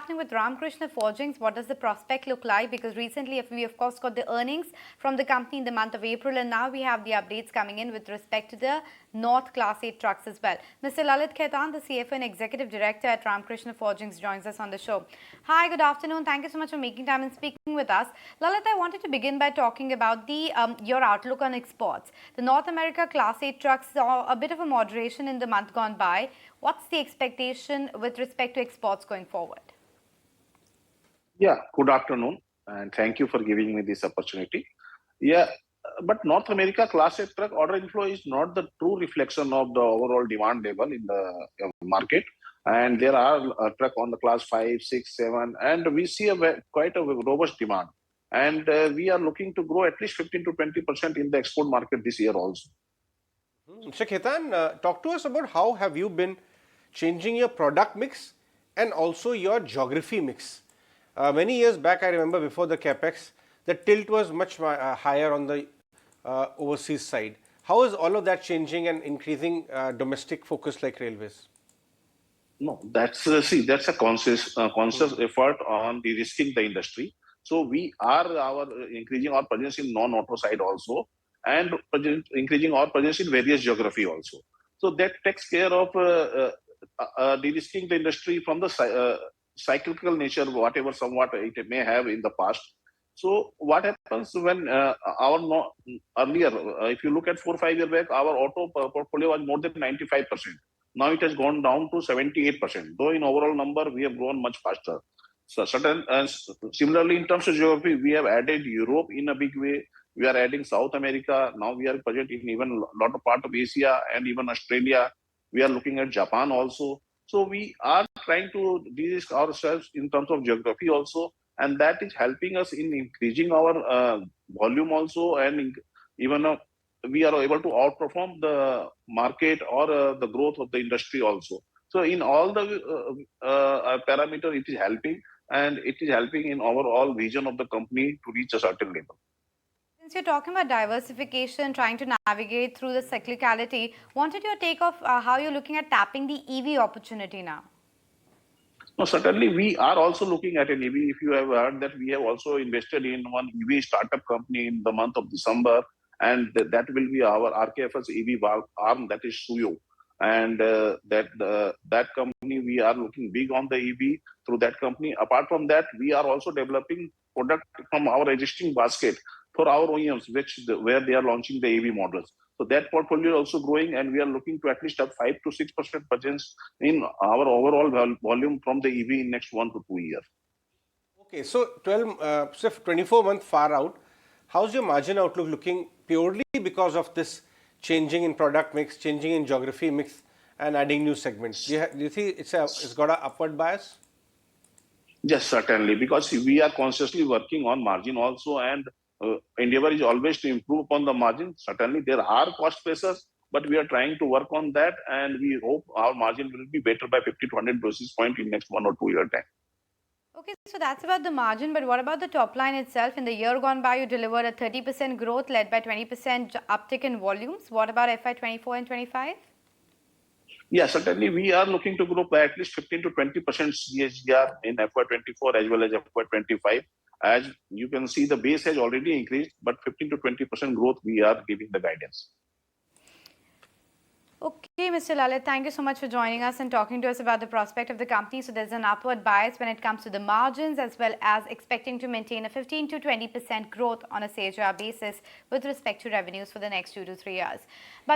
happening with Ramkrishna Forgings? What does the prospect look like? Because recently we of course got the earnings from the company in the month of April, and now we have the updates coming in with respect to the North Class 8 trucks as well. Mr. Lalit Khetan, the CFO and Executive Director at Ramkrishna Forgings, joins us on the show. Hi, good afternoon. Thank you so much for making time and speaking with us. Lalit, I wanted to begin by talking about the your outlook on exports. The North America Class 8 trucks saw a bit of a moderation in the month gone by. What's the expectation with respect to exports going forward? Yeah, good afternoon, and thank you for giving me this opportunity. Yeah, but North America Class 8 truck order inflow is not the true reflection of the overall demand level in the market. And there are truck on the class 5, 6, 7, and we see quite a robust demand. And we are looking to grow at least 15 to 20% in the export market this year also. Mr. Khetan, talk to us about how have you been changing your product mix and also your geography mix. Many years back, I remember before the capex, the tilt was much higher on the overseas side. How is all of that changing and increasing domestic focus like railways? No, that's that's a conscious effort on de-risking the industry. So we are increasing our presence in non-auto side also, and increasing our presence in various geography also. So that takes care of de-risking the industry from the cyclical nature, whatever somewhat it may have in the past. So what happens when earlier, if you look at 4 or 5 years back, our auto portfolio was more than 95%. Now it has gone down to 78%. Though in overall number we have grown much faster. So similarly in terms of geography, we have added Europe in a big way. We are adding South America. Now we are present in even a lot of part of Asia and even Australia. We are looking at Japan also. So we are trying to de-risk ourselves in terms of geography also, and that is helping us in increasing our volume also, and even we are able to outperform the market or the growth of the industry also. So in all the parameter, it is helping, and it is helping in overall vision of the company to reach a certain level. Since you're talking about diversification, trying to navigate through the cyclicality, wanted your take of how you're looking at tapping the EV opportunity now. No, certainly we are also looking at an EV. If you have heard that we have also invested in one EV startup company in the month of December, and that will be our RKF's EV arm, that is Suyo. And that company, we are looking big on the EV through that company. Apart from that, we are also developing product from our existing basket for our OEMs, where they are launching the EV models. So that portfolio is also growing, and we are looking to at least have 5 to 6% presence in our overall volume from the EV in next 1 to 2 years. Okay, so 24 months far out, how's your margin outlook looking purely because of this changing in product mix, changing in geography mix, and adding new segments? Do you think it's got an upward bias? Yes, certainly, because we are consciously working on margin also, and endeavor is always to improve upon the margin. Certainly, there are cost pressures, but we are trying to work on that, and we hope our margin will be better by 50 to 100 basis points in next 1 or 2 year time. Okay, so that's about the margin, but what about the top line itself? In the year gone by, you delivered a 30% growth led by 20% uptick in volumes. What about FY24 and 25? Yeah, certainly we are looking to grow by at least 15 to 20% CAGR in FY24 as well as FY25. As you can see, the base has already increased, but 15 to 20% growth we are giving the guidance. Okay, Mr. Lalit, thank you so much for joining us and talking to us about the prospect of the company. So there's an upward bias when it comes to the margins, as well as expecting to maintain a 15 to 20% growth on a CAGR basis with respect to revenues for the next 2 to 3 years. But